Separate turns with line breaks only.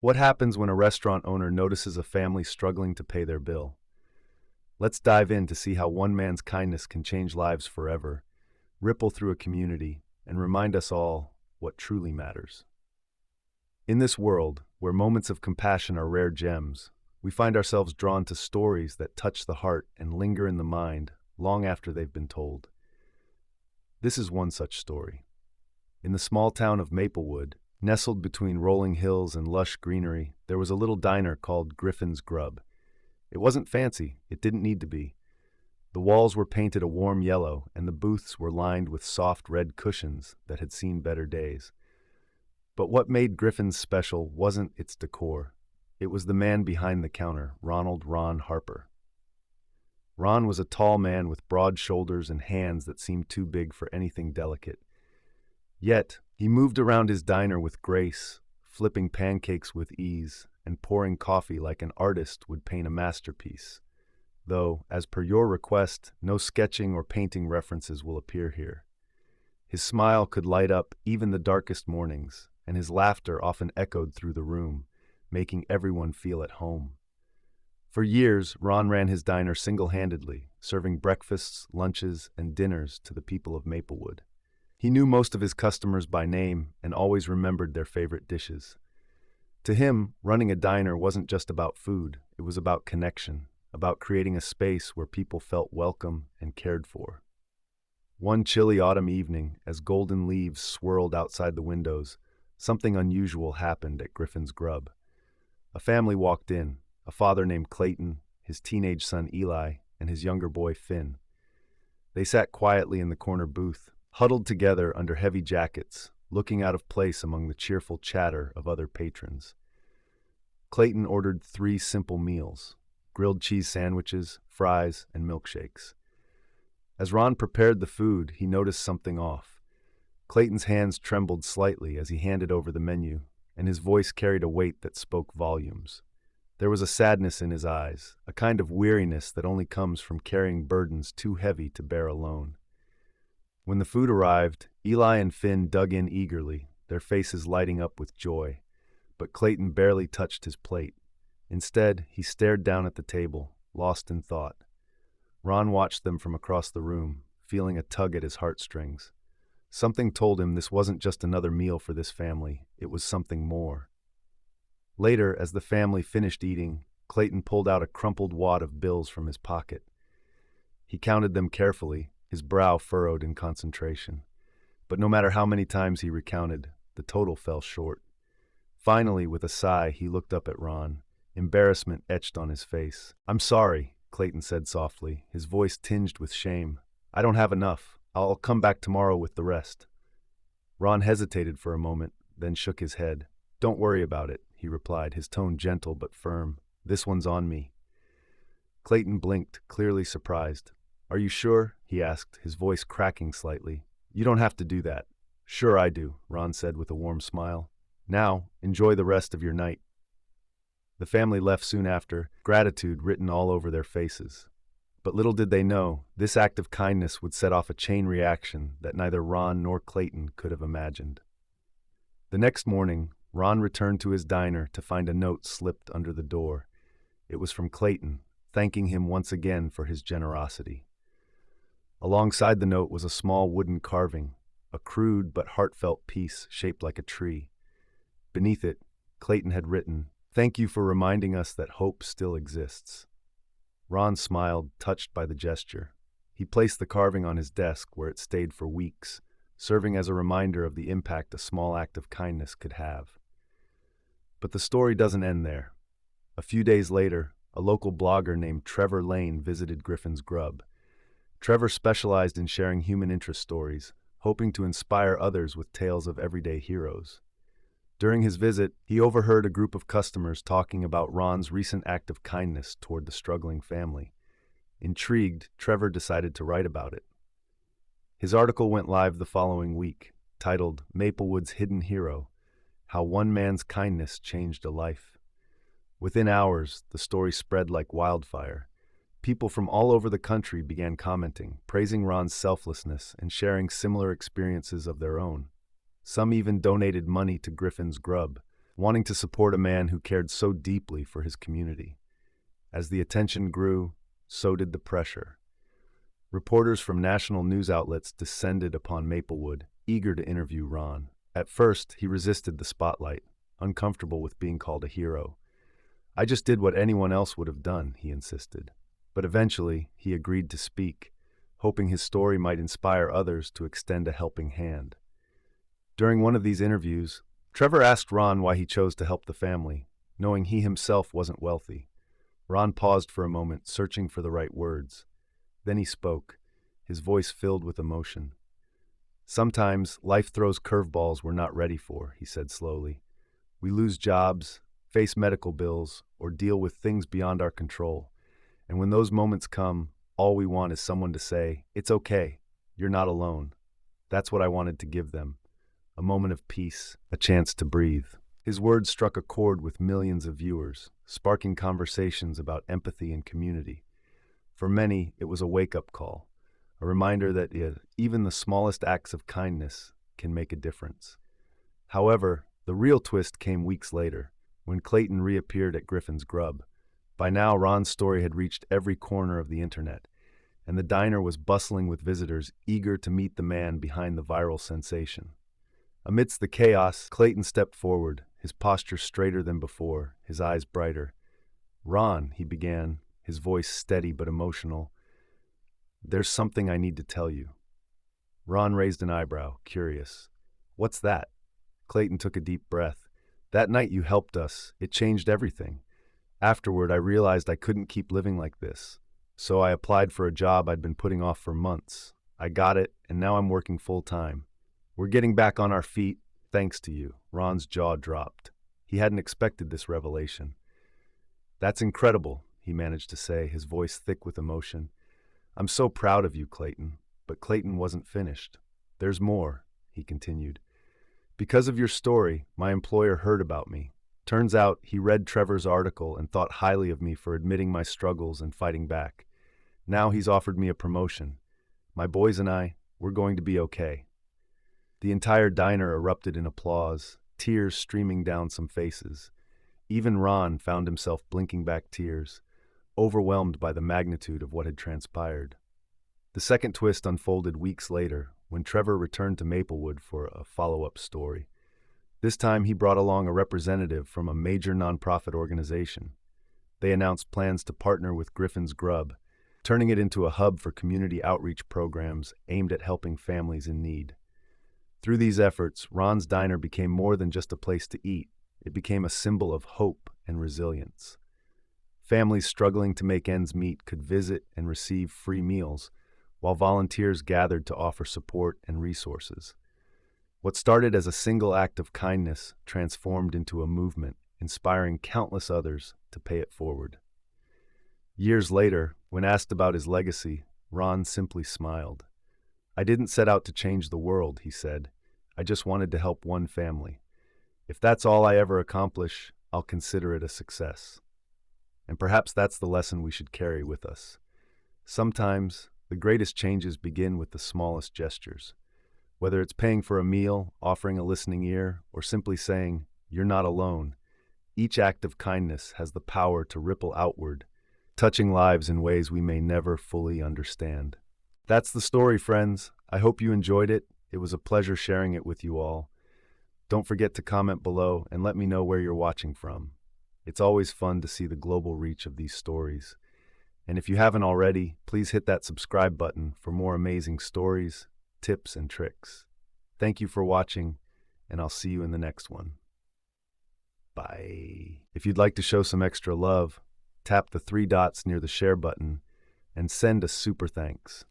What happens when a restaurant owner notices a family struggling to pay their bill? Let's dive in to see how one man's kindness can change lives forever, ripple through a community, and remind us all what truly matters. In this world, where moments of compassion are rare gems, we find ourselves drawn to stories that touch the heart and linger in the mind long after they've been told. This is one such story. In the small town of Maplewood, nestled between rolling hills and lush greenery, there was a little diner called Griffin's Grub. It wasn't fancy, it didn't need to be. The walls were painted a warm yellow, and the booths were lined with soft red cushions that had seen better days. But what made Griffin's special wasn't its decor. It was the man behind the counter, Ron Harper. Ron was a tall man with broad shoulders and hands that seemed too big for anything delicate. Yet, he moved around his diner with grace, flipping pancakes with ease, and pouring coffee like an artist would paint a masterpiece. Though, as per your request, no sketching or painting references will appear here. His smile could light up even the darkest mornings, and his laughter often echoed through the room, making everyone feel at home. For years, Ron ran his diner single-handedly, serving breakfasts, lunches, and dinners to the people of Maplewood. He knew most of his customers by name and always remembered their favorite dishes. To him, running a diner wasn't just about food, it was about connection, about creating a space where people felt welcome and cared for. One chilly autumn evening, as golden leaves swirled outside the windows, something unusual happened at Griffin's Grub. A family walked in, a father named Clayton, his teenage son Eli, and his younger boy Finn. They sat quietly in the corner booth, huddled together under heavy jackets, looking out of place among the cheerful chatter of other patrons. Clayton ordered 3 simple meals: grilled cheese sandwiches, fries, and milkshakes. As Ron prepared the food, he noticed something off. Clayton's hands trembled slightly as he handed over the menu, and his voice carried a weight that spoke volumes. There was a sadness in his eyes, a kind of weariness that only comes from carrying burdens too heavy to bear alone. When the food arrived, Eli and Finn dug in eagerly, their faces lighting up with joy. But Clayton barely touched his plate. Instead, he stared down at the table, lost in thought. Ron watched them from across the room, feeling a tug at his heartstrings. Something told him this wasn't just another meal for this family, it was something more. Later, as the family finished eating, Clayton pulled out a crumpled wad of bills from his pocket. He counted them carefully, his brow furrowed in concentration. But no matter how many times he recounted, the total fell short. Finally, with a sigh, he looked up at Ron, embarrassment etched on his face. "I'm sorry," Clayton said softly, his voice tinged with shame. "I don't have enough. I'll come back tomorrow with the rest." Ron hesitated for a moment, then shook his head. "Don't worry about it," he replied, his tone gentle but firm. "This one's on me." Clayton blinked, clearly surprised. "Are you sure?" he asked, his voice cracking slightly. "You don't have to do that." "Sure I do," Ron said with a warm smile. "Now, enjoy the rest of your night." The family left soon after, gratitude written all over their faces. But little did they know, this act of kindness would set off a chain reaction that neither Ron nor Clayton could have imagined. The next morning, Ron returned to his diner to find a note slipped under the door. It was from Clayton, thanking him once again for his generosity. Alongside the note was a small wooden carving, a crude but heartfelt piece shaped like a tree. Beneath it, Clayton had written, "Thank you for reminding us that hope still exists." Ron smiled, touched by the gesture. He placed the carving on his desk where it stayed for weeks, serving as a reminder of the impact a small act of kindness could have. But the story doesn't end there. A few days later, a local blogger named Trevor Lane visited Griffin's Grub. Trevor specialized in sharing human interest stories, hoping to inspire others with tales of everyday heroes. During his visit, he overheard a group of customers talking about Ron's recent act of kindness toward the struggling family. Intrigued, Trevor decided to write about it. His article went live the following week, titled "Maplewood's Hidden Hero: How One Man's Kindness Changed a Life." Within hours, the story spread like wildfire. People from all over the country began commenting, praising Ron's selflessness and sharing similar experiences of their own. Some even donated money to Griffin's Grub, wanting to support a man who cared so deeply for his community. As the attention grew, so did the pressure. Reporters from national news outlets descended upon Maplewood, eager to interview Ron. At first, he resisted the spotlight, uncomfortable with being called a hero. "I just did what anyone else would have done," he insisted. But eventually, he agreed to speak, hoping his story might inspire others to extend a helping hand. During one of these interviews, Trevor asked Ron why he chose to help the family, knowing he himself wasn't wealthy. Ron paused for a moment, searching for the right words. Then he spoke, his voice filled with emotion. "Sometimes life throws curveballs we're not ready for," he said slowly. "We lose jobs, face medical bills, or deal with things beyond our control. And when those moments come, all we want is someone to say, 'It's okay, you're not alone.' That's what I wanted to give them. A moment of peace, a chance to breathe." His words struck a chord with millions of viewers, sparking conversations about empathy and community. For many, it was a wake-up call, a reminder that even the smallest acts of kindness can make a difference. However, the real twist came weeks later, when Clayton reappeared at Griffin's Grub. By now, Ron's story had reached every corner of the internet, and the diner was bustling with visitors eager to meet the man behind the viral sensation. Amidst the chaos, Clayton stepped forward, his posture straighter than before, his eyes brighter. "Ron," he began, his voice steady but emotional, "there's something I need to tell you." Ron raised an eyebrow, curious. "What's that?" Clayton took a deep breath. "That night you helped us, it changed everything. Afterward, I realized I couldn't keep living like this. So I applied for a job I'd been putting off for months. I got it, and now I'm working full-time. We're getting back on our feet, thanks to you." Ron's jaw dropped. He hadn't expected this revelation. "That's incredible," he managed to say, his voice thick with emotion. "I'm so proud of you, Clayton." But Clayton wasn't finished. "There's more," he continued. "Because of your story, my employer heard about me. Turns out he read Trevor's article and thought highly of me for admitting my struggles and fighting back. Now he's offered me a promotion. My boys and I, we're going to be okay." The entire diner erupted in applause, tears streaming down some faces. Even Ron found himself blinking back tears, overwhelmed by the magnitude of what had transpired. The second twist unfolded weeks later, when Trevor returned to Maplewood for a follow-up story. This time he brought along a representative from a major nonprofit organization. They announced plans to partner with Griffin's Grub, turning it into a hub for community outreach programs aimed at helping families in need. Through these efforts, Ron's Diner became more than just a place to eat. It became a symbol of hope and resilience. Families struggling to make ends meet could visit and receive free meals, while volunteers gathered to offer support and resources. What started as a single act of kindness transformed into a movement, inspiring countless others to pay it forward. Years later, when asked about his legacy, Ron simply smiled. "I didn't set out to change the world," he said. "I just wanted to help one family. If that's all I ever accomplish, I'll consider it a success." And perhaps that's the lesson we should carry with us. Sometimes, the greatest changes begin with the smallest gestures. Whether it's paying for a meal, offering a listening ear, or simply saying, "You're not alone," each act of kindness has the power to ripple outward, touching lives in ways we may never fully understand. That's the story, friends. I hope you enjoyed it. It was a pleasure sharing it with you all. Don't forget to comment below and let me know where you're watching from. It's always fun to see the global reach of these stories. And if you haven't already, please hit that subscribe button for more amazing stories, tips, and tricks. Thank you for watching, and I'll see you in the next one. Bye. If you'd like to show some extra love, tap the 3 dots near the share button and send a super thanks.